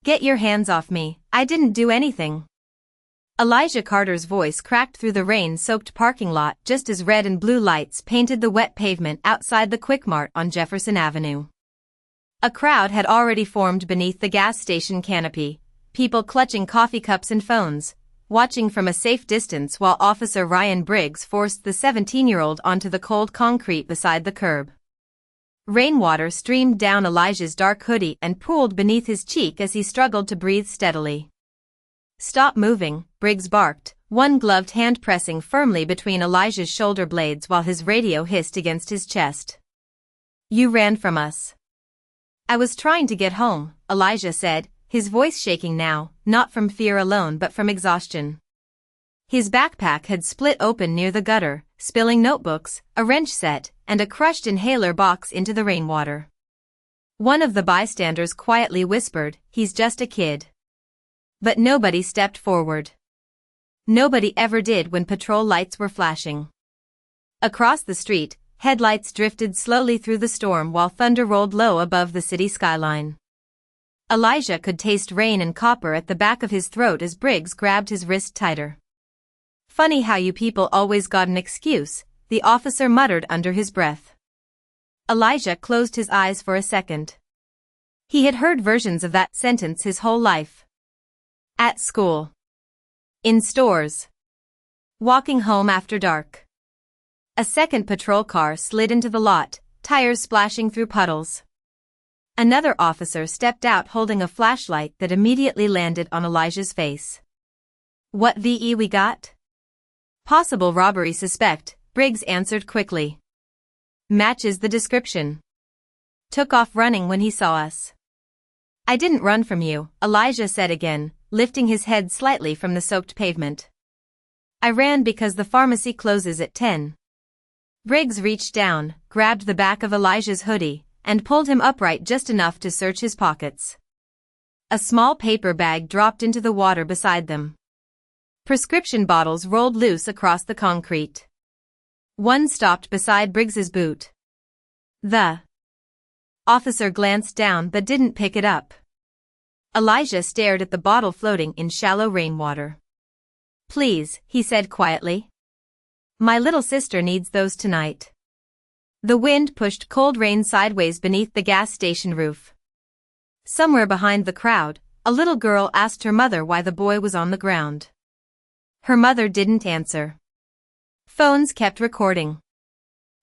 Get your hands off me, I didn't do anything. Elijah Carter's voice cracked through the rain-soaked parking lot just as red and blue lights painted the wet pavement outside the Quick Mart on Jefferson Avenue. A crowd had already formed beneath the gas station canopy, people clutching coffee cups and phones, watching from a safe distance while Officer Ryan Briggs forced the 17-year-old onto the cold concrete beside the curb. Rainwater streamed down Elijah's dark hoodie and pooled beneath his cheek as he struggled to breathe steadily. "Stop moving," Briggs barked, one gloved hand pressing firmly between Elijah's shoulder blades while his radio hissed against his chest. "You ran from us." "I was trying to get home," Elijah said, his voice shaking now, not from fear alone but from exhaustion. His backpack had split open near the gutter, spilling notebooks, a wrench set, and a crushed inhaler box into the rainwater. One of the bystanders quietly whispered, "He's just a kid." But nobody stepped forward. Nobody ever did when patrol lights were flashing. Across the street, headlights drifted slowly through the storm while thunder rolled low above the city skyline. Elijah could taste rain and copper at the back of his throat as Briggs grabbed his wrist tighter. "Funny how you people always got an excuse," the officer muttered under his breath. Elijah closed his eyes for a second. He had heard versions of that sentence his whole life. At school. In stores. Walking home after dark. A second patrol car slid into the lot, tires splashing through puddles. Another officer stepped out holding a flashlight that immediately landed on Elijah's face. "What VE we got?" "Possible robbery suspect," Briggs answered quickly. "Matches the description. Took off running when he saw us." "I didn't run from you," Elijah said again, lifting his head slightly from the soaked pavement. "I ran because the pharmacy closes at 10. Briggs reached down, grabbed the back of Elijah's hoodie, and pulled him upright just enough to search his pockets. A small paper bag dropped into the water beside them. Prescription bottles rolled loose across the concrete. One stopped beside Briggs's boot. The officer glanced down but didn't pick it up. Elijah stared at the bottle floating in shallow rainwater. "Please," he said quietly. "My little sister needs those tonight." The wind pushed cold rain sideways beneath the gas station roof. Somewhere behind the crowd, a little girl asked her mother why the boy was on the ground. Her mother didn't answer. Phones kept recording.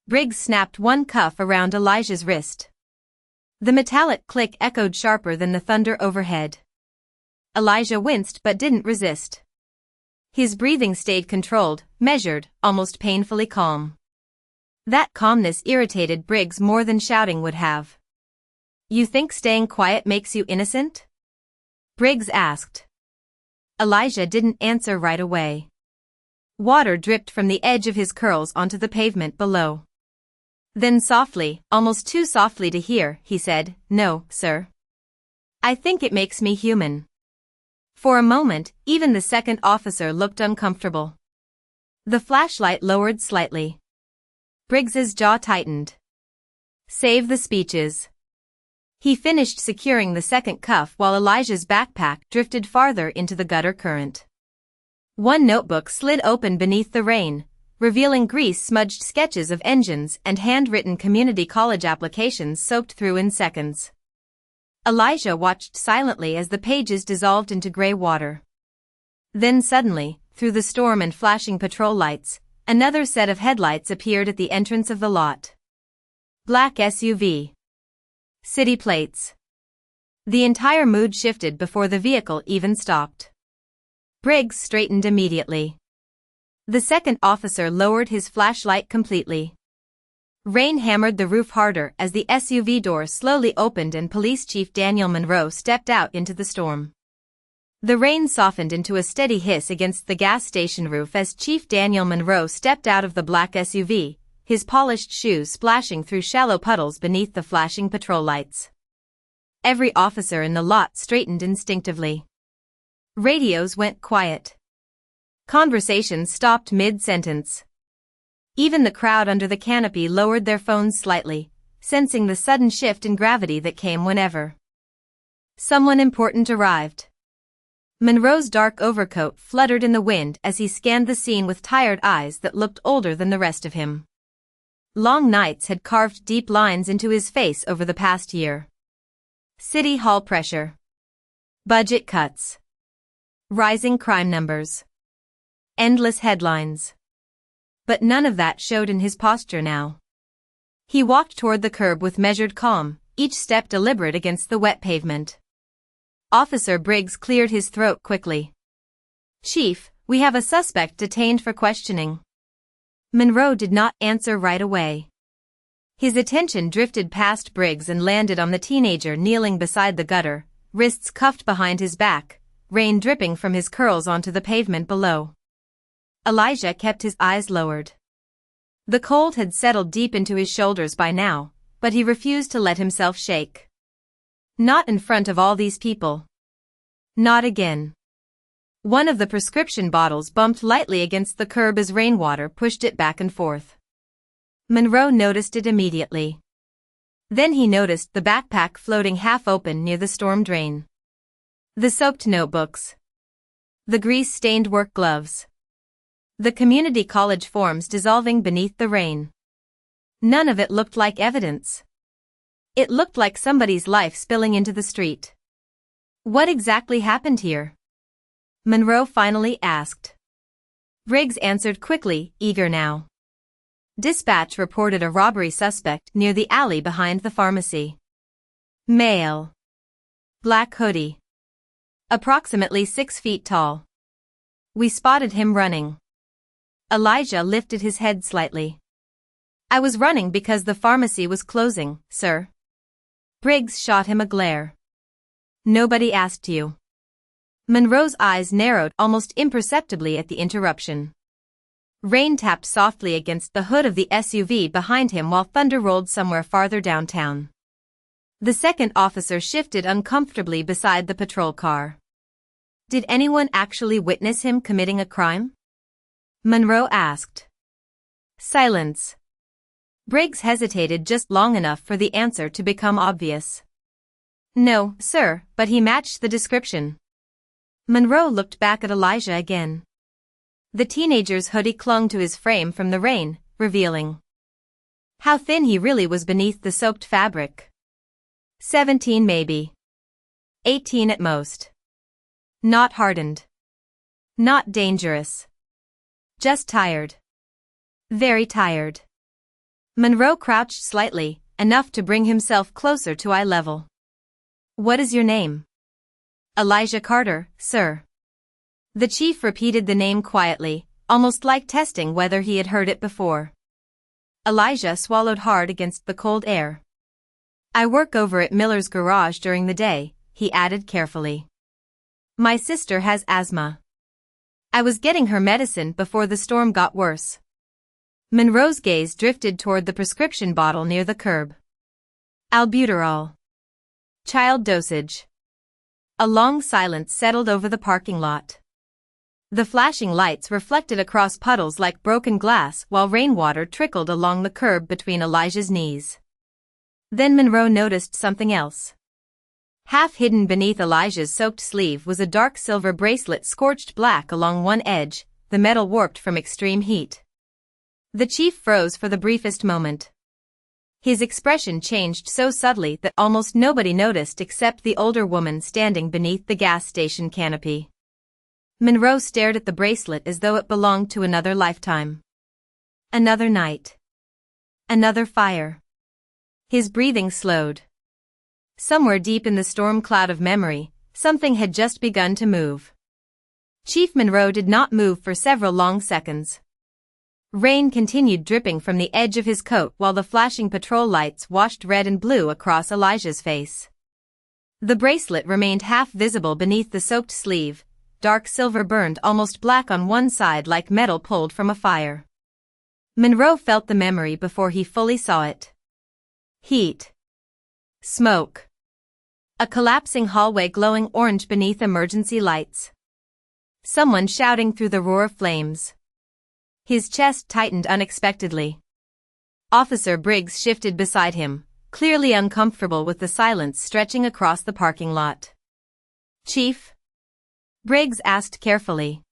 Briggs snapped one cuff around Elijah's wrist. The metallic click echoed sharper than the thunder overhead. Elijah winced but didn't resist. His breathing stayed controlled, measured, almost painfully calm. That calmness irritated Briggs more than shouting would have. "You think staying quiet makes you innocent?" Briggs asked. Elijah didn't answer right away. Water dripped from the edge of his curls onto the pavement below. Then softly, almost too softly to hear, he said, "No, sir. I think it makes me human." For a moment, even the second officer looked uncomfortable. The flashlight lowered slightly. Briggs's jaw tightened. "Save the speeches." He finished securing the second cuff while Elijah's backpack drifted farther into the gutter current. One notebook slid open beneath the rain, revealing grease-smudged sketches of engines and handwritten community college applications soaked through in seconds. Elijah watched silently as the pages dissolved into gray water. Then suddenly, through the storm and flashing patrol lights, another set of headlights appeared at the entrance of the lot. Black SUV. City plates. The entire mood shifted before the vehicle even stopped. Briggs straightened immediately. The second officer lowered his flashlight completely. Rain hammered the roof harder as the SUV door slowly opened and Police Chief Daniel Monroe stepped out into the storm. The rain softened into a steady hiss against the gas station roof as Chief Daniel Monroe stepped out of the black SUV, his polished shoes splashing through shallow puddles beneath the flashing patrol lights. Every officer in the lot straightened instinctively. Radios went quiet. Conversations stopped mid-sentence. Even the crowd under the canopy lowered their phones slightly, sensing the sudden shift in gravity that came whenever Someone important arrived. Monroe's dark overcoat fluttered in the wind as he scanned the scene with tired eyes that looked older than the rest of him. Long nights had carved deep lines into his face over the past year. City Hall pressure. Budget cuts. Rising crime numbers. Endless headlines. But none of that showed in his posture now. He walked toward the curb with measured calm, each step deliberate against the wet pavement. Officer Briggs cleared his throat quickly. "Chief, we have a suspect detained for questioning." Monroe did not answer right away. His attention drifted past Briggs and landed on the teenager kneeling beside the gutter, wrists cuffed behind his back, rain dripping from his curls onto the pavement below. Elijah kept his eyes lowered. The cold had settled deep into his shoulders by now, but he refused to let himself shake. Not in front of all these people. Not again. One of the prescription bottles bumped lightly against the curb as rainwater pushed it back and forth. Monroe noticed it immediately. Then he noticed the backpack floating half open near the storm drain. The soaked notebooks. The grease-stained work gloves. The community college forms dissolving beneath the rain. None of it looked like evidence. It looked like somebody's life spilling into the street. What exactly happened here? Monroe finally asked. Briggs answered quickly, eager now. Dispatch reported a robbery suspect near the alley behind the pharmacy. Male. Black hoodie. Approximately 6 feet tall. We spotted him running. Elijah lifted his head slightly. I was running because the pharmacy was closing, sir. Briggs shot him a glare. Nobody asked you. Monroe's eyes narrowed almost imperceptibly at the interruption. Rain tapped softly against the hood of the SUV behind him while thunder rolled somewhere farther downtown. The second officer shifted uncomfortably beside the patrol car. Did anyone actually witness him committing a crime? Monroe asked. Silence. Briggs hesitated just long enough for the answer to become obvious. No, sir, but he matched the description. Monroe looked back at Elijah again. The teenager's hoodie clung to his frame from the rain, revealing how thin he really was beneath the soaked fabric. 17 maybe. 18 at most. Not hardened. Not dangerous. Just tired. Very tired. Monroe crouched slightly, enough to bring himself closer to eye level. What is your name? Elijah Carter, sir. The chief repeated the name quietly, almost like testing whether he had heard it before. Elijah swallowed hard against the cold air. I work over at Miller's garage during the day, he added carefully. My sister has asthma. I was getting her medicine before the storm got worse. Monroe's gaze drifted toward the prescription bottle near the curb. Albuterol. Child dosage. A long silence settled over the parking lot. The flashing lights reflected across puddles like broken glass while rainwater trickled along the curb between Elijah's knees. Then Monroe noticed something else. Half hidden beneath Elijah's soaked sleeve was a dark silver bracelet scorched black along one edge, the metal warped from extreme heat. The chief froze for the briefest moment. His expression changed so subtly that almost nobody noticed except the older woman standing beneath the gas station canopy. Monroe stared at the bracelet as though it belonged to another lifetime. Another night. Another fire. His breathing slowed. Somewhere deep in the storm cloud of memory, something had just begun to move. Chief Monroe did not move for several long seconds. Rain continued dripping from the edge of his coat while the flashing patrol lights washed red and blue across Elijah's face. The bracelet remained half visible beneath the soaked sleeve, dark silver burned almost black on one side like metal pulled from a fire. Monroe felt the memory before he fully saw it. Heat. Smoke. A collapsing hallway glowing orange beneath emergency lights. Someone shouting through the roar of flames. His chest tightened unexpectedly. Officer Briggs shifted beside him, clearly uncomfortable with the silence stretching across the parking lot. "Chief?" Briggs asked carefully.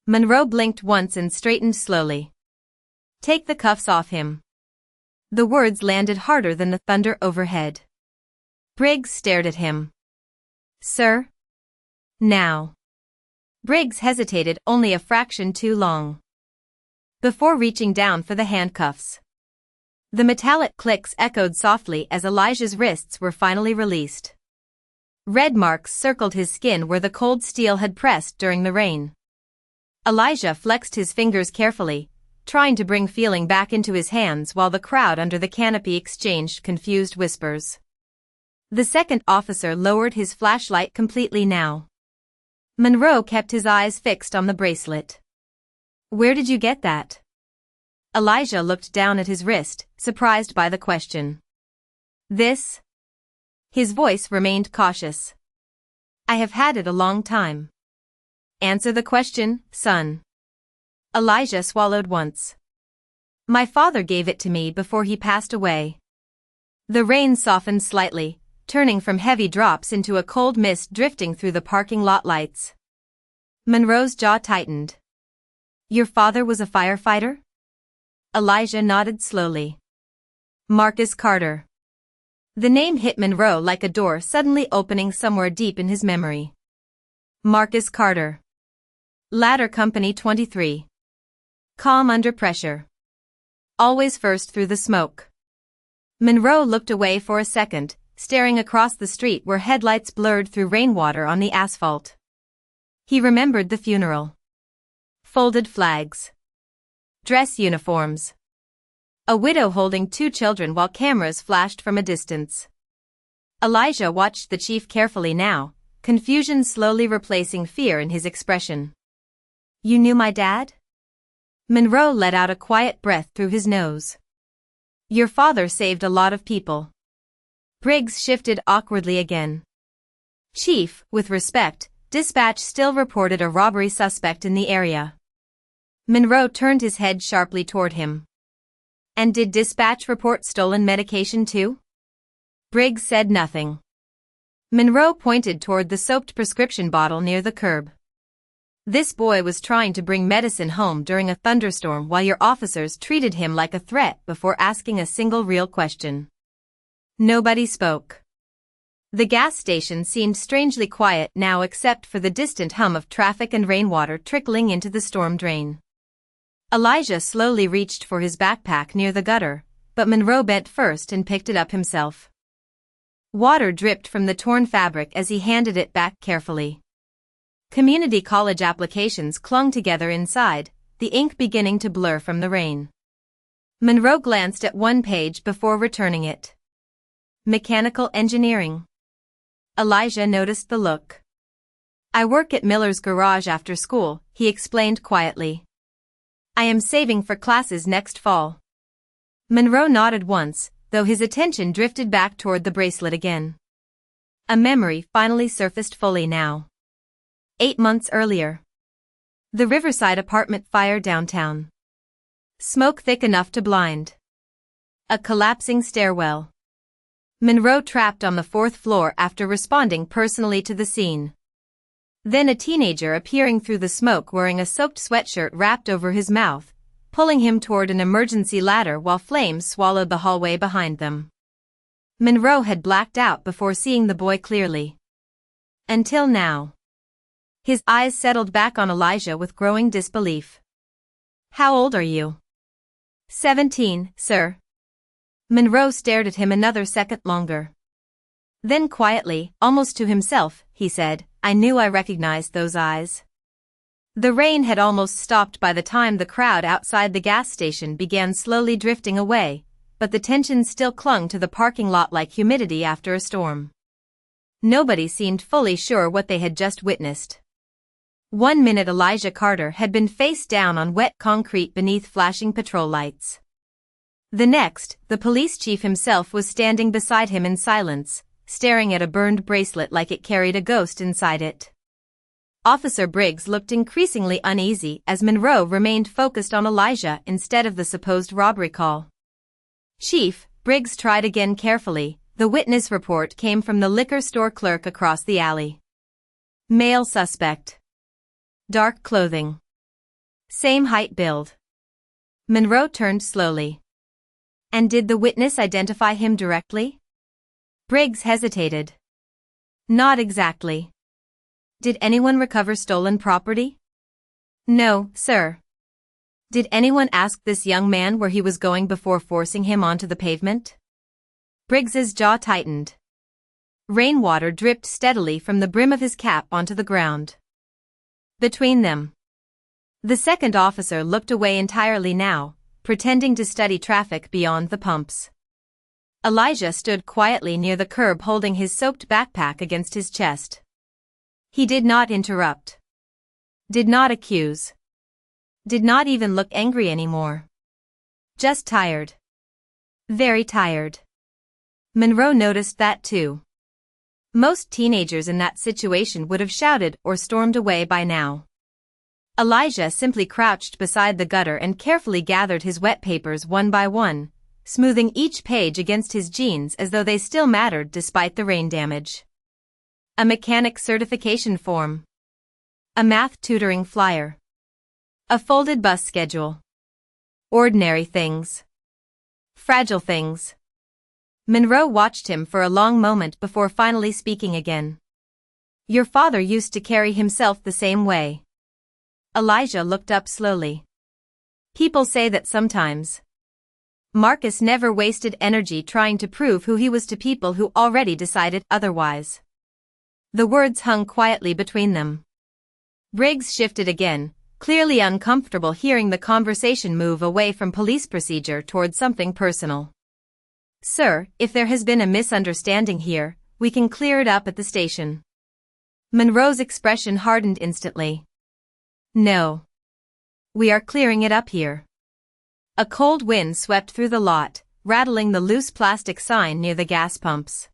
Monroe blinked once and straightened slowly. "Take the cuffs off him." The words landed harder than the thunder overhead. Briggs stared at him. "Sir?" "Now." Briggs hesitated only a fraction too long before reaching down for the handcuffs. The metallic clicks echoed softly as Elijah's wrists were finally released. Red marks circled his skin where the cold steel had pressed during the rain. Elijah flexed his fingers carefully, trying to bring feeling back into his hands while the crowd under the canopy exchanged confused whispers. The second officer lowered his flashlight completely now. Monroe kept his eyes fixed on the bracelet. "Where did you get that?" Elijah looked down at his wrist, surprised by the question. "This?" His voice remained cautious. "I have had it a long time." "Answer the question, son." Elijah swallowed once. "My father gave it to me before he passed away." The rain softened slightly, turning from heavy drops into a cold mist drifting through the parking lot lights. Monroe's jaw tightened. "Your father was a firefighter?" Elijah nodded slowly. "Marcus Carter." The name hit Monroe like a door suddenly opening somewhere deep in his memory. Marcus Carter. Ladder Company 23. Calm under pressure. Always first through the smoke. Monroe looked away for a second, staring across the street where headlights blurred through rainwater on the asphalt. He remembered the funeral. Folded flags. Dress uniforms. A widow holding two children while cameras flashed from a distance. Elijah watched the chief carefully now, confusion slowly replacing fear in his expression. "You knew my dad?" Monroe let out a quiet breath through his nose. "Your father saved a lot of people." Briggs shifted awkwardly again. "Chief, with respect, dispatch still reported a robbery suspect in the area." Monroe turned his head sharply toward him. "And did dispatch report stolen medication too?" Briggs said nothing. Monroe pointed toward the soaked prescription bottle near the curb. "This boy was trying to bring medicine home during a thunderstorm while your officers treated him like a threat before asking a single real question." Nobody spoke. The gas station seemed strangely quiet now except for the distant hum of traffic and rainwater trickling into the storm drain. Elijah slowly reached for his backpack near the gutter, but Monroe bent first and picked it up himself. Water dripped from the torn fabric as he handed it back carefully. Community college applications clung together inside, the ink beginning to blur from the rain. Monroe glanced at one page before returning it. Mechanical engineering. Elijah noticed the look. "I work at Miller's garage after school," he explained quietly. "I am saving for classes next fall." Monroe nodded once, though his attention drifted back toward the bracelet again. A memory finally surfaced fully now. 8 months earlier. The Riverside apartment fire downtown. Smoke thick enough to blind. A collapsing stairwell. Monroe trapped on the 4th floor after responding personally to the scene. Then a teenager appearing through the smoke wearing a soaked sweatshirt wrapped over his mouth, pulling him toward an emergency ladder while flames swallowed the hallway behind them. Monroe had blacked out before seeing the boy clearly. Until now. His eyes settled back on Elijah with growing disbelief. "How old are you?" 17, sir." Monroe stared at him another second longer. Then quietly, almost to himself, he said, "I knew I recognized those eyes." The rain had almost stopped by the time the crowd outside the gas station began slowly drifting away, but the tension still clung to the parking lot like humidity after a storm. Nobody seemed fully sure what they had just witnessed. 1 minute Elijah Carter had been face down on wet concrete beneath flashing patrol lights. The next, the police chief himself was standing beside him in silence, staring at a burned bracelet like it carried a ghost inside it. Officer Briggs looked increasingly uneasy as Monroe remained focused on Elijah instead of the supposed robbery call. "Chief, Briggs tried again carefully. The witness report came from the liquor store clerk across the alley. Male suspect. Dark clothing. Same height build. Monroe turned slowly. And did the witness identify him directly? Briggs hesitated. Not exactly. Did anyone recover stolen property? No, sir. Did anyone ask this young man where he was going before forcing him onto the pavement? Briggs's jaw tightened. Rainwater dripped steadily from the brim of his cap onto the ground. Between them. The second officer looked away entirely now, pretending to study traffic beyond the pumps. Elijah stood quietly near the curb holding his soaked backpack against his chest. He did not interrupt. Did not accuse. Did not even look angry anymore. Just tired. Very tired. Monroe noticed that too. Most teenagers in that situation would have shouted or stormed away by now. Elijah simply crouched beside the gutter and carefully gathered his wet papers one by one, smoothing each page against his jeans as though they still mattered despite the rain damage. A mechanic certification form. A math tutoring flyer. A folded bus schedule. Ordinary things. Fragile things. Monroe watched him for a long moment before finally speaking again. Your father used to carry himself the same way. Elijah looked up slowly. People say that sometimes. Marcus never wasted energy trying to prove who he was to people who already decided otherwise. The words hung quietly between them. Briggs shifted again, clearly uncomfortable hearing the conversation move away from police procedure toward something personal. Sir, if there has been a misunderstanding here, we can clear it up at the station. Monroe's expression hardened instantly. No. We are clearing it up here. A cold wind swept through the lot, rattling the loose plastic sign near the gas pumps.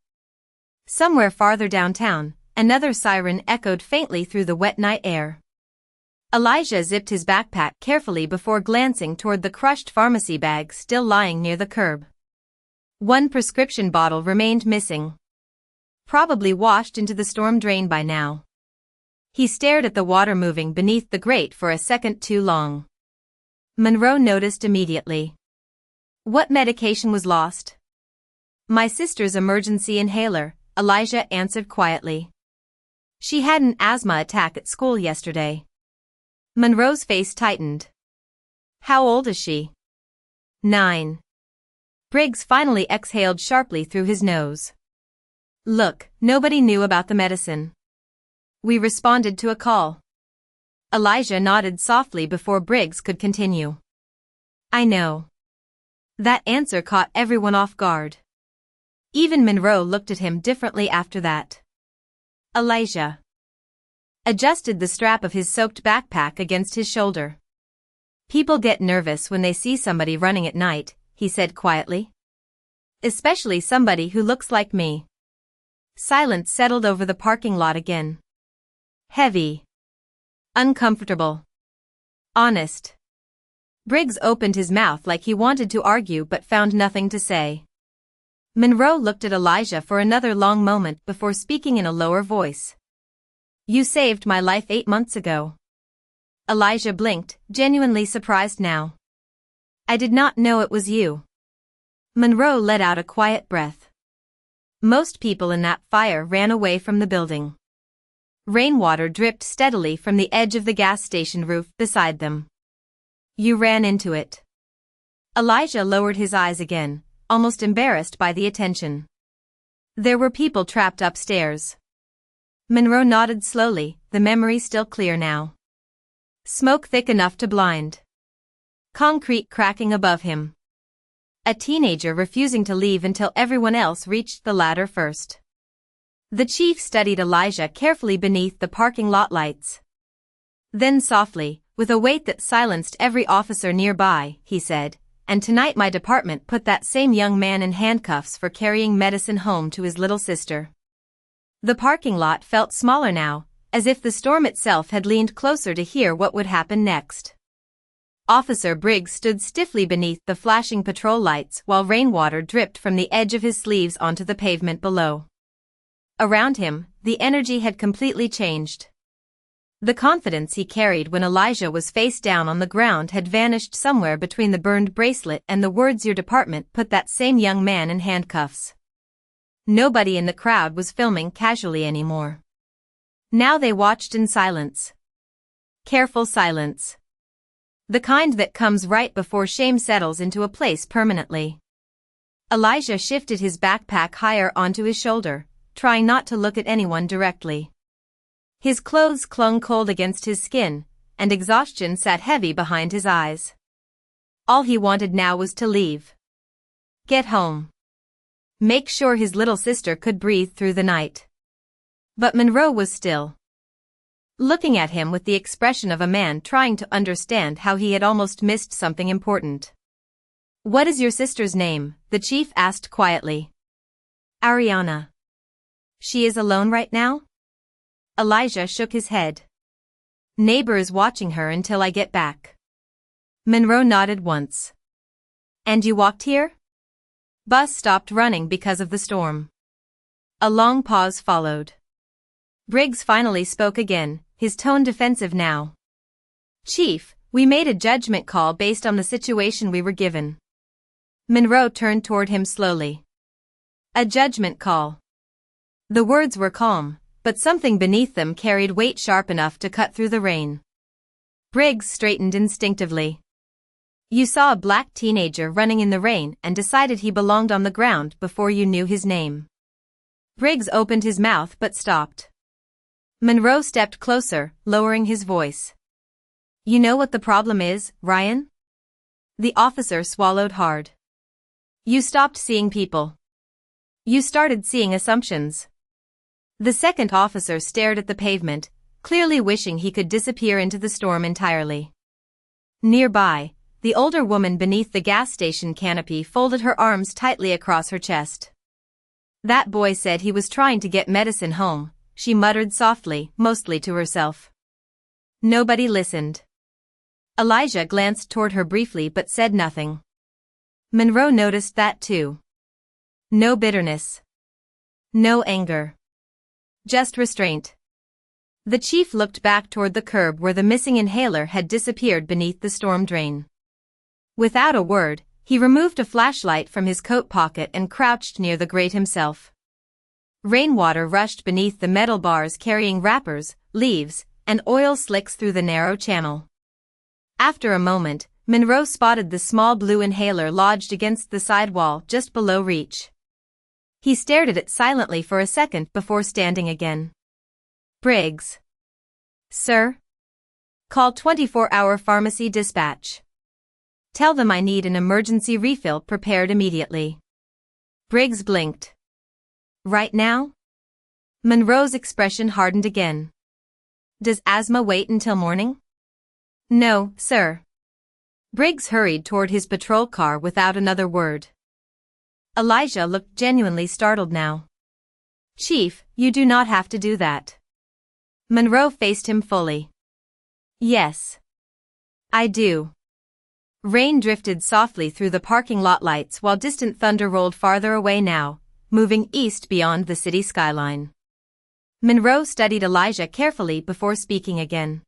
Somewhere farther downtown, another siren echoed faintly through the wet night air. Elijah zipped his backpack carefully before glancing toward the crushed pharmacy bag still lying near the curb. One prescription bottle remained missing. Probably washed into the storm drain by now. He stared at the water moving beneath the grate for a second too long. Monroe noticed immediately. What medication was lost? My sister's emergency inhaler, Elijah answered quietly. She had an asthma attack at school yesterday. Monroe's face tightened. How old is she? 9. Briggs finally exhaled sharply through his nose. Look, nobody knew about the medicine. We responded to a call. Elijah nodded softly before Briggs could continue. I know. That answer caught everyone off guard. Even Monroe looked at him differently after that. Elijah adjusted the strap of his soaked backpack against his shoulder. People get nervous when they see somebody running at night, he said quietly. Especially somebody who looks like me. Silence settled over the parking lot again. Heavy. Uncomfortable. Honest. Briggs opened his mouth like he wanted to argue but found nothing to say. Monroe looked at Elijah for another long moment before speaking in a lower voice. You saved my life 8 months ago. Elijah blinked, genuinely surprised now. I did not know it was you. Monroe let out a quiet breath. Most people in that fire ran away from the building. Rainwater dripped steadily from the edge of the gas station roof beside them. You ran into it. Elijah lowered his eyes again, almost embarrassed by the attention. There were people trapped upstairs. Monroe nodded slowly, the memory still clear now. Smoke thick enough to blind. Concrete cracking above him. A teenager refusing to leave until everyone else reached the ladder first. The chief studied Elijah carefully beneath the parking lot lights. Then softly, with a weight that silenced every officer nearby, he said, and tonight my department put that same young man in handcuffs for carrying medicine home to his little sister. The parking lot felt smaller now, as if the storm itself had leaned closer to hear what would happen next. Officer Briggs stood stiffly beneath the flashing patrol lights while rainwater dripped from the edge of his sleeves onto the pavement below. Around him, the energy had completely changed. The confidence he carried when Elijah was face down on the ground had vanished somewhere between the burned bracelet and the words "Your department put that same young man in handcuffs." Nobody in the crowd was filming casually anymore. Now they watched in silence. Careful silence. The kind that comes right before shame settles into a place permanently. Elijah shifted his backpack higher onto his shoulder, trying not to look at anyone directly. His clothes clung cold against his skin, and exhaustion sat heavy behind his eyes. All he wanted now was to leave. Get home. Make sure his little sister could breathe through the night. But Monroe was still, looking at him with the expression of a man trying to understand how he had almost missed something important. "What is your sister's name?" the chief asked quietly. "Ariana." "She is alone right now?" Elijah shook his head. "Neighbor is watching her until I get back." Monroe nodded once. "And you walked here?" "Bus stopped running because of the storm." A long pause followed. Briggs finally spoke again, his tone defensive now. "Chief, we made a judgment call based on the situation we were given." Monroe turned toward him slowly. "A judgment call." The words were calm, but something beneath them carried weight sharp enough to cut through the rain. Briggs straightened instinctively. "You saw a black teenager running in the rain and decided he belonged on the ground before you knew his name." Briggs opened his mouth but stopped. Monroe stepped closer, lowering his voice. "You know what the problem is, Ryan?" The officer swallowed hard. "You stopped seeing people. You started seeing assumptions." The second officer stared at the pavement, clearly wishing he could disappear into the storm entirely. Nearby, the older woman beneath the gas station canopy folded her arms tightly across her chest. "That boy said he was trying to get medicine home," she muttered softly, mostly to herself. Nobody listened. Elijah glanced toward her briefly but said nothing. Monroe noticed that too. No bitterness. No anger. Just restraint. The chief looked back toward the curb where the missing inhaler had disappeared beneath the storm drain. Without a word, he removed a flashlight from his coat pocket and crouched near the grate himself. Rainwater rushed beneath the metal bars carrying wrappers, leaves, and oil slicks through the narrow channel. After a moment, Monroe spotted the small blue inhaler lodged against the side wall just below reach. He stared at it silently for a second before standing again. "Briggs." "Sir?" "Call 24-hour pharmacy dispatch. Tell them I need an emergency refill prepared immediately." Briggs blinked. "Right now?" Monroe's expression hardened again. "Does asthma wait until morning?" "No, sir." Briggs hurried toward his patrol car without another word. Elijah looked genuinely startled now. "Chief, you do not have to do that." Monroe faced him fully. "Yes. I do." Rain drifted softly through the parking lot lights while distant thunder rolled farther away now, moving east beyond the city skyline. Monroe studied Elijah carefully before speaking again.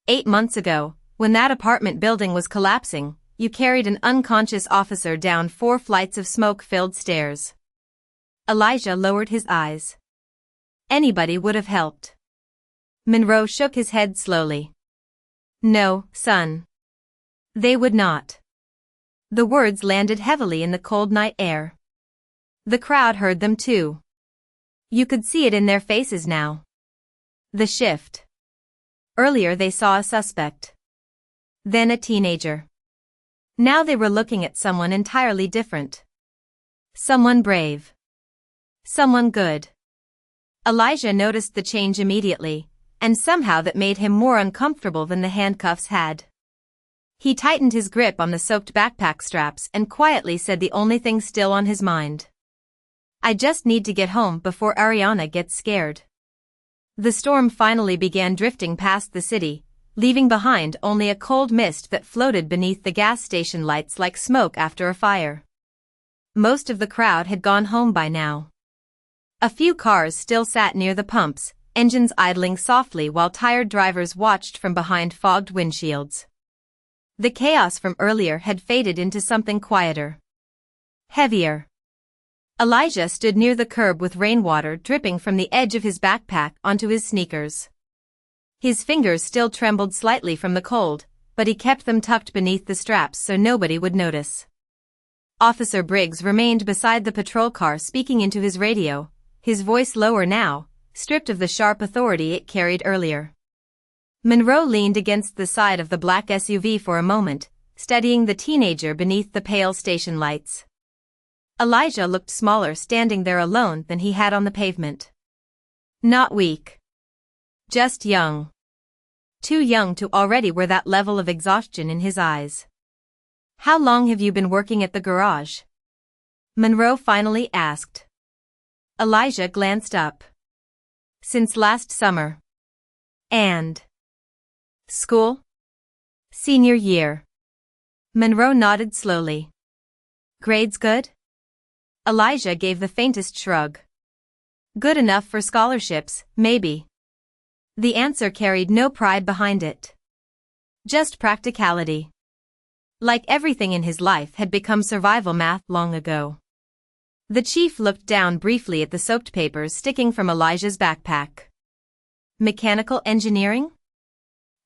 8 months ago, when that apartment building was collapsing, you carried an unconscious officer down 4 flights of smoke-filled stairs. Elijah lowered his eyes. Anybody would have helped. Monroe shook his head slowly. "No, son. They would not." The words landed heavily in the cold night air. The crowd heard them too. You could see it in their faces now. The shift. Earlier they saw a suspect. Then a teenager. Now they were looking at someone entirely different. Someone brave. Someone good. Elijah noticed the change immediately, and somehow that made him more uncomfortable than the handcuffs had. He tightened his grip on the soaked backpack straps and quietly said the only thing still on his mind. "I just need to get home before Ariana gets scared." The storm finally began drifting past the city, leaving behind only a cold mist that floated beneath the gas station lights like smoke after a fire. Most of the crowd had gone home by now. A few cars still sat near the pumps, engines idling softly while tired drivers watched from behind fogged windshields. The chaos from earlier had faded into something quieter. Heavier. Elijah stood near the curb with rainwater dripping from the edge of his backpack onto his sneakers. His fingers still trembled slightly from the cold, but he kept them tucked beneath the straps so nobody would notice. Officer Briggs remained beside the patrol car speaking into his radio, his voice lower now, stripped of the sharp authority it carried earlier. Monroe leaned against the side of the black SUV for a moment, studying the teenager beneath the pale station lights. Elijah looked smaller standing there alone than he had on the pavement. Not weak. Just young. Too young to already wear that level of exhaustion in his eyes. "How long have you been working at the garage?" Monroe finally asked. Elijah glanced up. "Since last summer." "And school?" "Senior year." Monroe nodded slowly. "Grades good?" Elijah gave the faintest shrug. "Good enough for scholarships, maybe." The answer carried no pride behind it. Just practicality. Like everything in his life had become survival math long ago. The chief looked down briefly at the soaked papers sticking from Elijah's backpack. "Mechanical engineering?"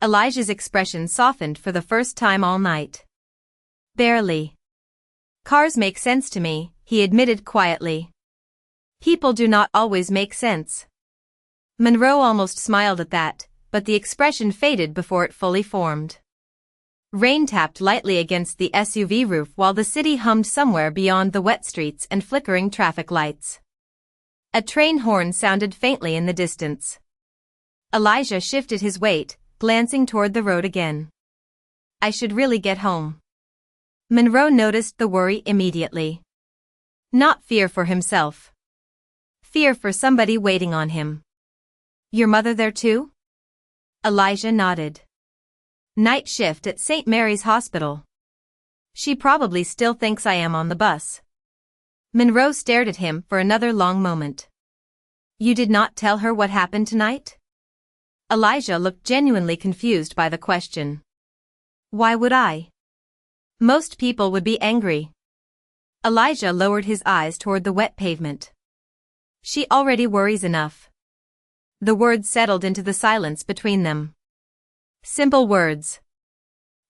Elijah's expression softened for the first time all night. "Barely. Cars make sense to me," he admitted quietly. "People do not always make sense." Monroe almost smiled at that, but the expression faded before it fully formed. Rain tapped lightly against the SUV roof while the city hummed somewhere beyond the wet streets and flickering traffic lights. A train horn sounded faintly in the distance. Elijah shifted his weight, glancing toward the road again. "I should really get home." Monroe noticed the worry immediately. Not fear for himself. Fear for somebody waiting on him. "Your mother there too?" Elijah nodded. "Night shift at St. Mary's Hospital." "She probably still thinks I am on the bus." Monroe stared at him for another long moment. "You did not tell her what happened tonight?" Elijah looked genuinely confused by the question. "Why would I? Most people would be angry." Elijah lowered his eyes toward the wet pavement. "She already worries enough." The words settled into the silence between them. Simple words.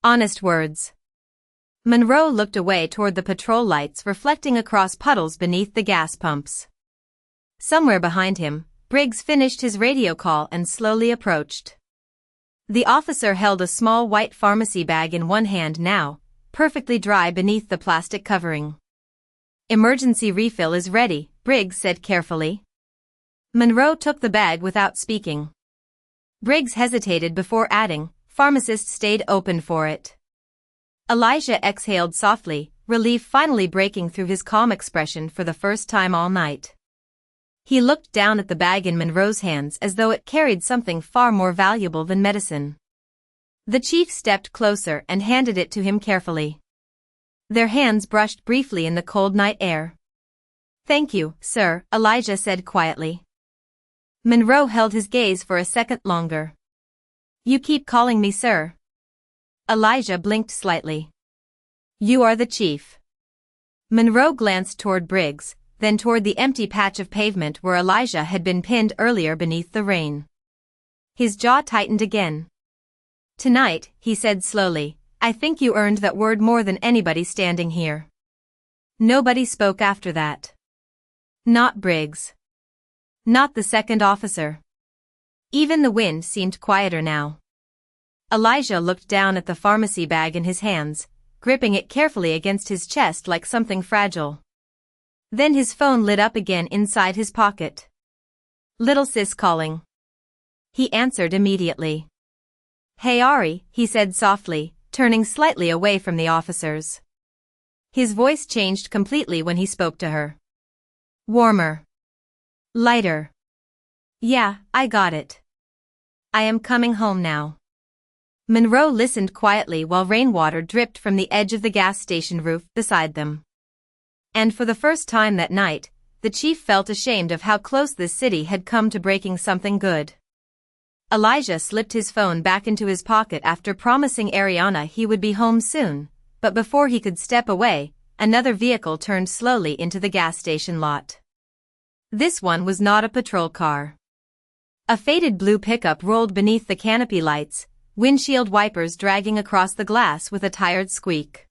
Honest words. Monroe looked away toward the patrol lights reflecting across puddles beneath the gas pumps. Somewhere behind him, Briggs finished his radio call and slowly approached. The officer held a small white pharmacy bag in one hand now, perfectly dry beneath the plastic covering. "Emergency refill is ready," Briggs said carefully. Monroe took the bag without speaking. Briggs hesitated before adding, "Pharmacist stayed open for it." Elijah exhaled softly, relief finally breaking through his calm expression for the first time all night. He looked down at the bag in Monroe's hands as though it carried something far more valuable than medicine. The chief stepped closer and handed it to him carefully. Their hands brushed briefly in the cold night air. "Thank you, sir," Elijah said quietly. Monroe held his gaze for a second longer. "You keep calling me sir." Elijah blinked slightly. "You are the chief." Monroe glanced toward Briggs, then toward the empty patch of pavement where Elijah had been pinned earlier beneath the rain. His jaw tightened again. "Tonight," he said slowly, "I think you earned that word more than anybody standing here." Nobody spoke after that. Not Briggs. Not the second officer. Even the wind seemed quieter now. Elijah looked down at the pharmacy bag in his hands, gripping it carefully against his chest like something fragile. Then his phone lit up again inside his pocket. "Little sis calling." He answered immediately. "Hey Ari," he said softly, turning slightly away from the officers. His voice changed completely when he spoke to her. Warmer. Lighter. "Yeah, I got it. I am coming home now." Monroe listened quietly while rainwater dripped from the edge of the gas station roof beside them. And for the first time that night, the chief felt ashamed of how close this city had come to breaking something good. Elijah slipped his phone back into his pocket after promising Ariana he would be home soon, but before he could step away, another vehicle turned slowly into the gas station lot. This one was not a patrol car. A faded blue pickup rolled beneath the canopy lights, windshield wipers dragging across the glass with a tired squeak.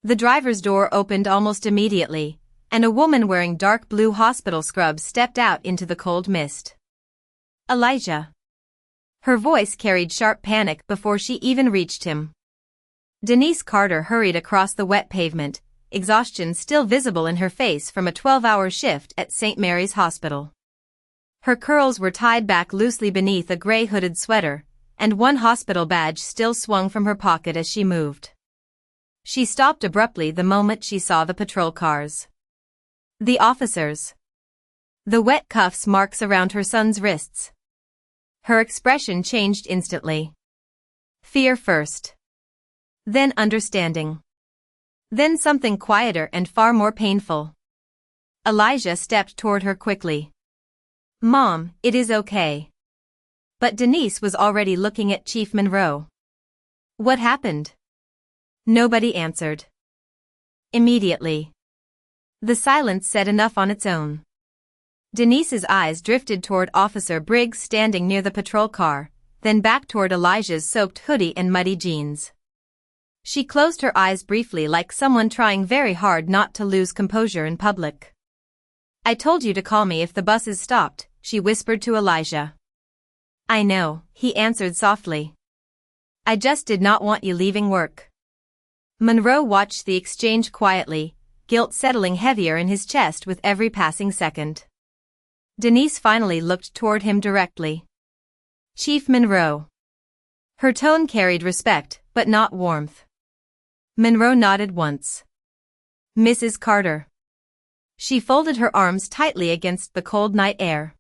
The driver's door opened almost immediately, and a woman wearing dark blue hospital scrubs stepped out into the cold mist. Elijah. Her voice carried sharp panic before she even reached him. Denise Carter hurried across the wet pavement, exhaustion still visible in her face from a 12-hour shift at St. Mary's Hospital. Her curls were tied back loosely beneath a gray hooded sweater, and one hospital badge still swung from her pocket as she moved. She stopped abruptly the moment she saw the patrol cars. The officers. The wet cuffs marks around her son's wrists. Her expression changed instantly. Fear first. Then understanding. Then something quieter and far more painful. Elijah stepped toward her quickly. Mom, it is okay. But Denise was already looking at Chief Monroe. What happened? Nobody answered. Immediately. The silence said enough on its own. Denise's eyes drifted toward Officer Briggs standing near the patrol car, then back toward Elijah's soaked hoodie and muddy jeans. She closed her eyes briefly like someone trying very hard not to lose composure in public. I told you to call me if the buses stopped, she whispered to Elijah. I know, he answered softly. I just did not want you leaving work. Monroe watched the exchange quietly, guilt settling heavier in his chest with every passing second. Denise finally looked toward him directly. Chief Monroe. Her tone carried respect, but not warmth. Monroe nodded once. Mrs. Carter. She folded her arms tightly against the cold night air.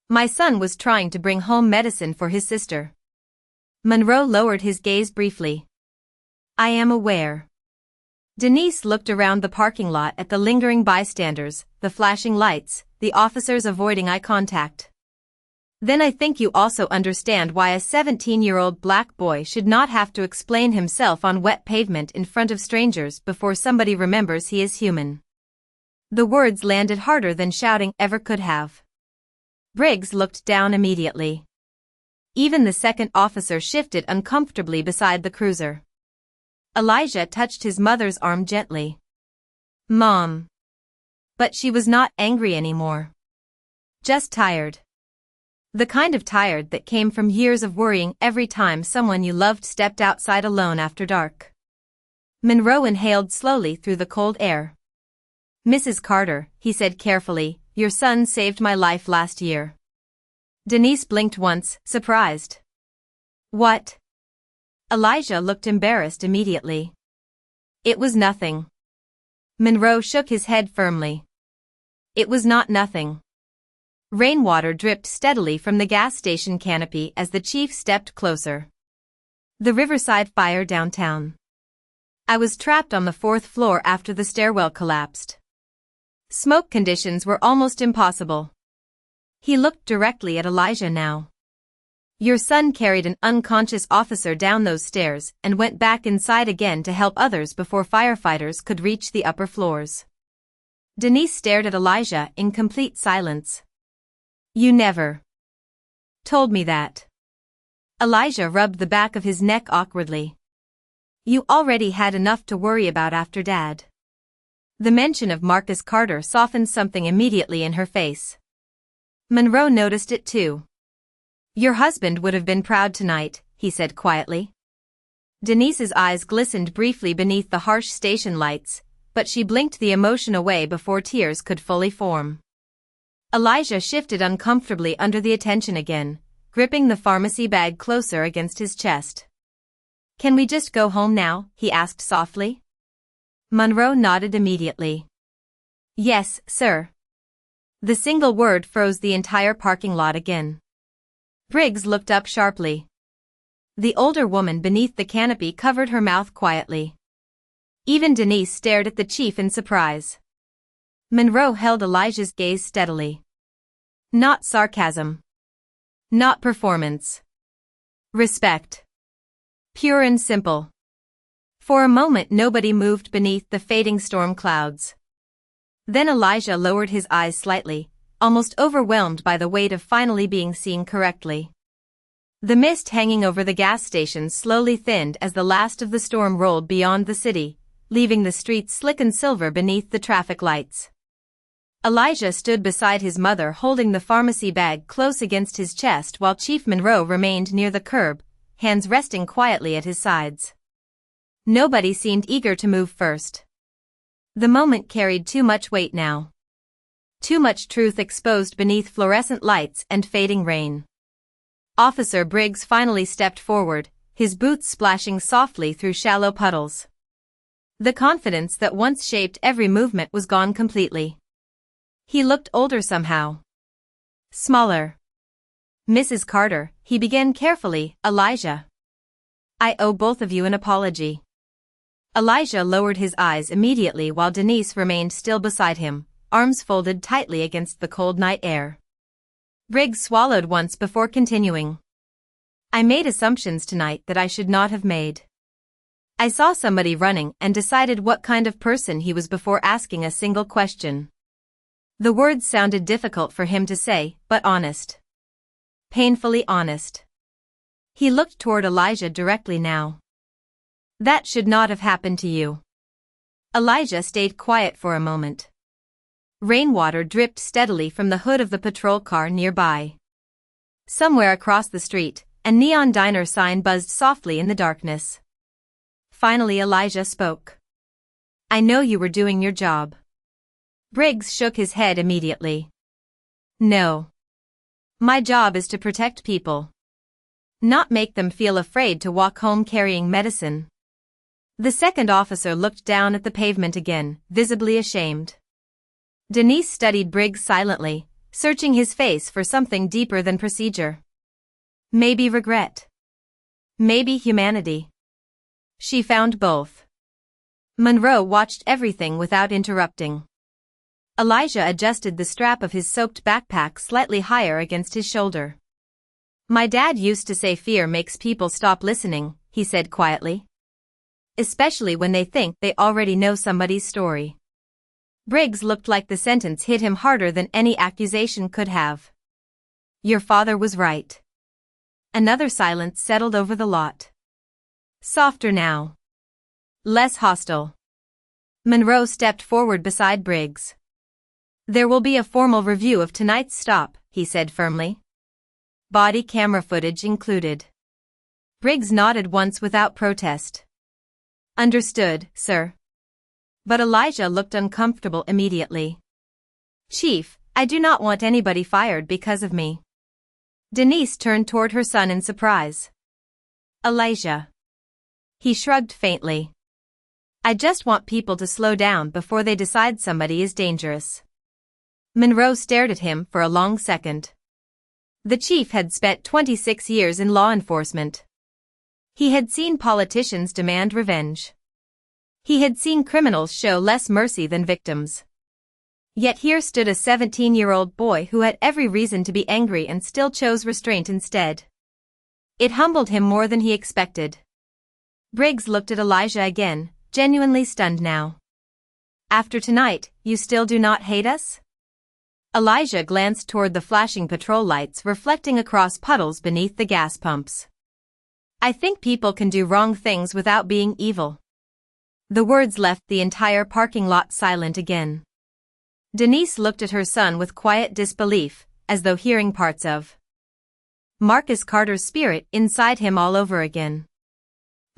My son was trying to bring home medicine for his sister. Monroe lowered his gaze briefly. I am aware. Denise looked around the parking lot at the lingering bystanders, the flashing lights, the officers avoiding eye contact. Then I think you also understand why a 17-year-old black boy should not have to explain himself on wet pavement in front of strangers before somebody remembers he is human. The words landed harder than shouting ever could have. Briggs looked down immediately. Even the second officer shifted uncomfortably beside the cruiser. Elijah touched his mother's arm gently. Mom. But she was not angry anymore. Just tired. The kind of tired that came from years of worrying every time someone you loved stepped outside alone after dark. Monroe inhaled slowly through the cold air. Mrs. Carter, he said carefully, your son saved my life last year. Denise blinked once, surprised. What? Elijah looked embarrassed immediately. It was nothing. Monroe shook his head firmly. It was not nothing. Rainwater dripped steadily from the gas station canopy as the chief stepped closer. The Riverside fire downtown. I was trapped on the 4th floor after the stairwell collapsed. Smoke conditions were almost impossible. He looked directly at Elijah now. Your son carried an unconscious officer down those stairs and went back inside again to help others before firefighters could reach the upper floors. Denise stared at Elijah in complete silence. You never told me that. Elijah rubbed the back of his neck awkwardly. You already had enough to worry about after Dad. The mention of Marcus Carter softened something immediately in her face. Monroe noticed it too. Your husband would have been proud tonight, he said quietly. Denise's eyes glistened briefly beneath the harsh station lights, but she blinked the emotion away before tears could fully form. Elijah shifted uncomfortably under the attention again, gripping the pharmacy bag closer against his chest. Can we just go home now? He asked softly. Monroe nodded immediately. Yes, sir. The single word froze the entire parking lot again. Briggs looked up sharply. The older woman beneath the canopy covered her mouth quietly. Even Denise stared at the chief in surprise. Monroe held Elijah's gaze steadily. Not sarcasm. Not performance. Respect. Pure and simple. For a moment nobody moved beneath the fading storm clouds. Then Elijah lowered his eyes slightly, almost overwhelmed by the weight of finally being seen correctly. The mist hanging over the gas station slowly thinned as the last of the storm rolled beyond the city, leaving the streets slick and silver beneath the traffic lights. Elijah stood beside his mother holding the pharmacy bag close against his chest while Chief Monroe remained near the curb, hands resting quietly at his sides. Nobody seemed eager to move first. The moment carried too much weight now. Too much truth exposed beneath fluorescent lights and fading rain. Officer Briggs finally stepped forward, his boots splashing softly through shallow puddles. The confidence that once shaped every movement was gone completely. He looked older somehow. Smaller. Mrs. Carter, he began carefully, Elijah. I owe both of you an apology. Elijah lowered his eyes immediately while Denise remained still beside him, arms folded tightly against the cold night air. Briggs swallowed once before continuing. I made assumptions tonight that I should not have made. I saw somebody running and decided what kind of person he was before asking a single question. The words sounded difficult for him to say, but honest. Painfully honest. He looked toward Elijah directly now. That should not have happened to you. Elijah stayed quiet for a moment. Rainwater dripped steadily from the hood of the patrol car nearby. Somewhere across the street, a neon diner sign buzzed softly in the darkness. Finally Elijah spoke. I know you were doing your job. Briggs shook his head immediately. No. My job is to protect people. Not make them feel afraid to walk home carrying medicine. The second officer looked down at the pavement again, visibly ashamed. Denise studied Briggs silently, searching his face for something deeper than procedure. Maybe regret. Maybe humanity. She found both. Monroe watched everything without interrupting. Elijah adjusted the strap of his soaked backpack slightly higher against his shoulder. My dad used to say fear makes people stop listening, he said quietly. Especially when they think they already know somebody's story. Briggs looked like the sentence hit him harder than any accusation could have. Your father was right. Another silence settled over the lot. Softer now. Less hostile. Monroe stepped forward beside Briggs. There will be a formal review of tonight's stop, he said firmly. Body camera footage included. Briggs nodded once without protest. Understood, sir. But Elijah looked uncomfortable immediately. Chief, I do not want anybody fired because of me. Denise turned toward her son in surprise. Elijah. He shrugged faintly. I just want people to slow down before they decide somebody is dangerous. Monroe stared at him for a long second. The chief had spent 26 years in law enforcement. He had seen politicians demand revenge. He had seen criminals show less mercy than victims. Yet here stood a 17-year-old boy who had every reason to be angry and still chose restraint instead. It humbled him more than he expected. Briggs looked at Elijah again, genuinely stunned now. After tonight, you still do not hate us? Elijah glanced toward the flashing patrol lights reflecting across puddles beneath the gas pumps. I think people can do wrong things without being evil. The words left the entire parking lot silent again. Denise looked at her son with quiet disbelief, as though hearing parts of Marcus Carter's spirit inside him all over again.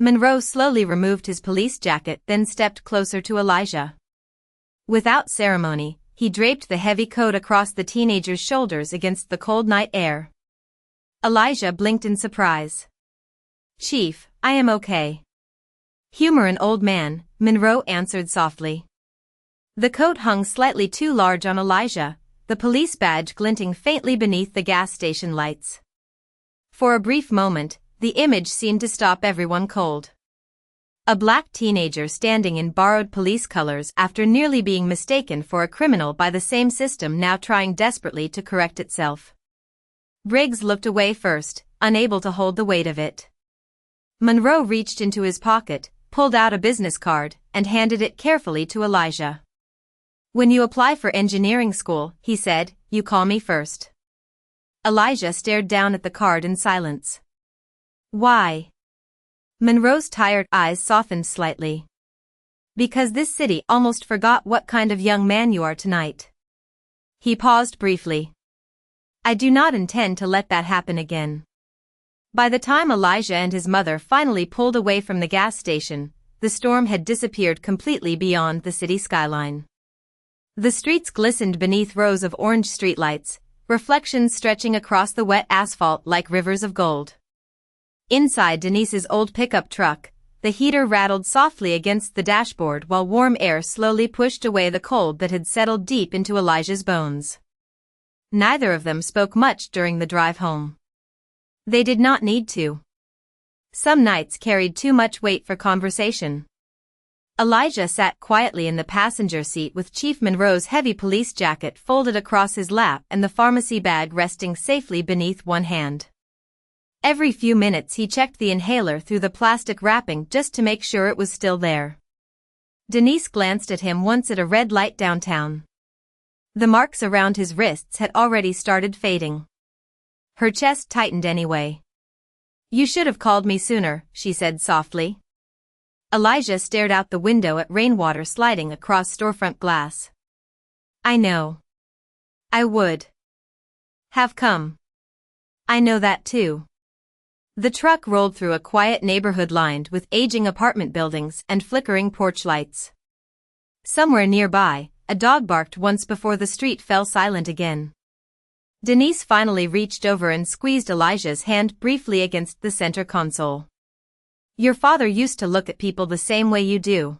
Monroe slowly removed his police jacket then stepped closer to Elijah. Without ceremony, he draped the heavy coat across the teenager's shoulders against the cold night air. Elijah blinked in surprise. Chief, I am okay. Humor an old man, Monroe answered softly. The coat hung slightly too large on Elijah, the police badge glinting faintly beneath the gas station lights. For a brief moment, the image seemed to stop everyone cold. A black teenager standing in borrowed police colors after nearly being mistaken for a criminal by the same system now trying desperately to correct itself. Briggs looked away first, unable to hold the weight of it. Monroe reached into his pocket, pulled out a business card, and handed it carefully to Elijah. "When you apply for engineering school," he said, "you call me first." Elijah stared down at the card in silence. "Why?" Monroe's tired eyes softened slightly. "Because this city almost forgot what kind of young man you are tonight." He paused briefly. "I do not intend to let that happen again." By the time Elijah and his mother finally pulled away from the gas station, the storm had disappeared completely beyond the city skyline. The streets glistened beneath rows of orange streetlights, reflections stretching across the wet asphalt like rivers of gold. Inside Denise's old pickup truck, the heater rattled softly against the dashboard while warm air slowly pushed away the cold that had settled deep into Elijah's bones. Neither of them spoke much during the drive home. They did not need to. Some nights carried too much weight for conversation. Elijah sat quietly in the passenger seat with Chief Monroe's heavy police jacket folded across his lap and the pharmacy bag resting safely beneath one hand. Every few minutes he checked the inhaler through the plastic wrapping just to make sure it was still there. Denise glanced at him once at a red light downtown. The marks around his wrists had already started fading. Her chest tightened anyway. "You should have called me sooner," she said softly. Elijah stared out the window at rainwater sliding across storefront glass. "I know. I would have come. I know that too." The truck rolled through a quiet neighborhood lined with aging apartment buildings and flickering porch lights. Somewhere nearby, a dog barked once before the street fell silent again. Denise finally reached over and squeezed Elijah's hand briefly against the center console. "Your father used to look at people the same way you do."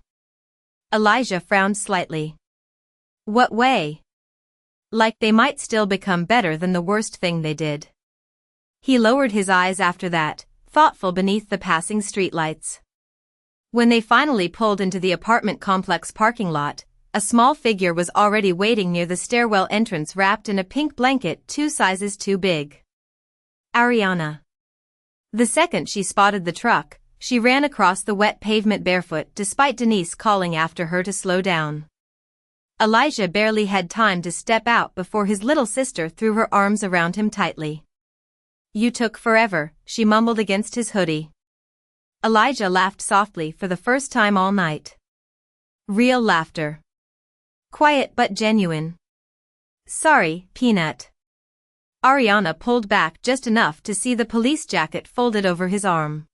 Elijah frowned slightly. "What way?" "Like they might still become better than the worst thing they did." He lowered his eyes after that, thoughtful beneath the passing streetlights. When they finally pulled into the apartment complex parking lot, a small figure was already waiting near the stairwell entrance wrapped in a pink blanket 2 sizes too big. Ariana. The second she spotted the truck, she ran across the wet pavement barefoot despite Denise calling after her to slow down. Elijah barely had time to step out before his little sister threw her arms around him tightly. "You took forever," she mumbled against his hoodie. Elijah laughed softly for the first time all night. Real laughter. Quiet but genuine. "Sorry, Peanut." Ariana pulled back just enough to see the police jacket folded over his arm.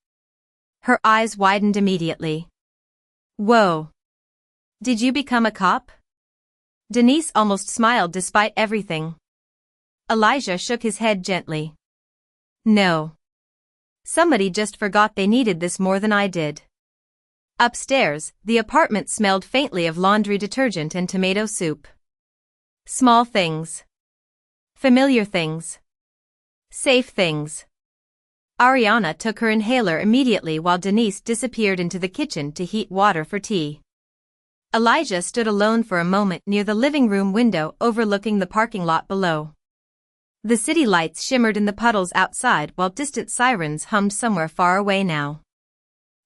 Her eyes widened immediately. "Whoa. Did you become a cop?" Denise almost smiled despite everything. Elijah shook his head gently. "No. Somebody just forgot they needed this more than I did." Upstairs, the apartment smelled faintly of laundry detergent and tomato soup. Small things. Familiar things. Safe things. Ariana took her inhaler immediately while Denise disappeared into the kitchen to heat water for tea. Elijah stood alone for a moment near the living room window overlooking the parking lot below. The city lights shimmered in the puddles outside while distant sirens hummed somewhere far away now.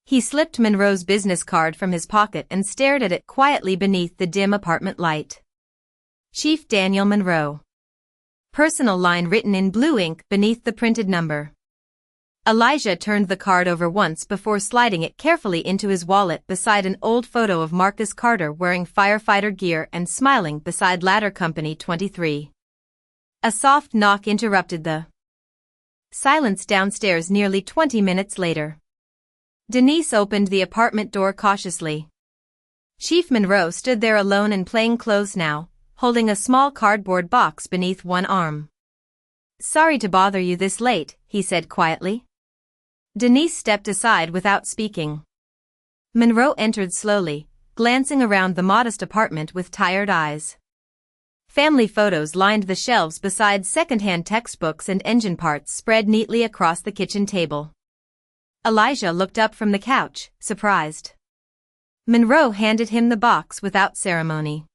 He slipped Monroe's business card from his pocket and stared at it quietly beneath the dim apartment light. Chief Daniel Monroe. Personal line written in blue ink beneath the printed number. Elijah turned the card over once before sliding it carefully into his wallet beside an old photo of Marcus Carter wearing firefighter gear and smiling beside Ladder Company 23. A soft knock interrupted the silence downstairs nearly 20 minutes later. Denise opened the apartment door cautiously. Chief Monroe stood there alone in plain clothes now, holding a small cardboard box beneath one arm. "Sorry to bother you this late," he said quietly. Denise stepped aside without speaking. Monroe entered slowly, glancing around the modest apartment with tired eyes. Family photos lined the shelves beside second-hand textbooks and engine parts spread neatly across the kitchen table. Elijah looked up from the couch, surprised. Monroe handed him the box without ceremony.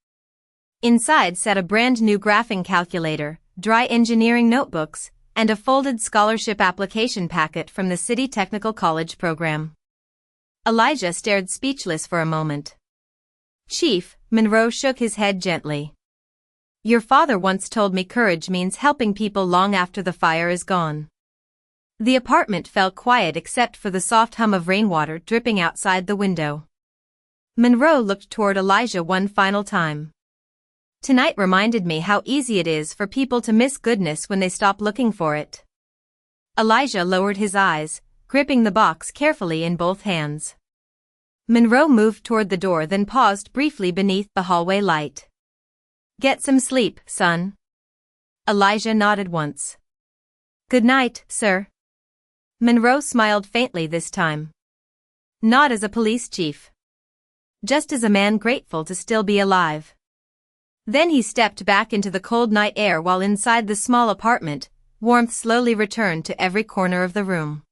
Inside sat a brand new graphing calculator, dry engineering notebooks, and a folded scholarship application packet from the City Technical College program. Elijah stared speechless for a moment. "Chief," Monroe shook his head gently. "Your father once told me courage means helping people long after the fire is gone." The apartment fell quiet except for the soft hum of rainwater dripping outside the window. Monroe looked toward Elijah one final time. "Tonight reminded me how easy it is for people to miss goodness when they stop looking for it." Elijah lowered his eyes, gripping the box carefully in both hands. Monroe moved toward the door, then paused briefly beneath the hallway light. "Get some sleep, son." Elijah nodded once. "Good night, sir." Monroe smiled faintly this time. Not as a police chief. Just as a man grateful to still be alive. Then he stepped back into the cold night air while inside the small apartment, warmth slowly returned to every corner of the room.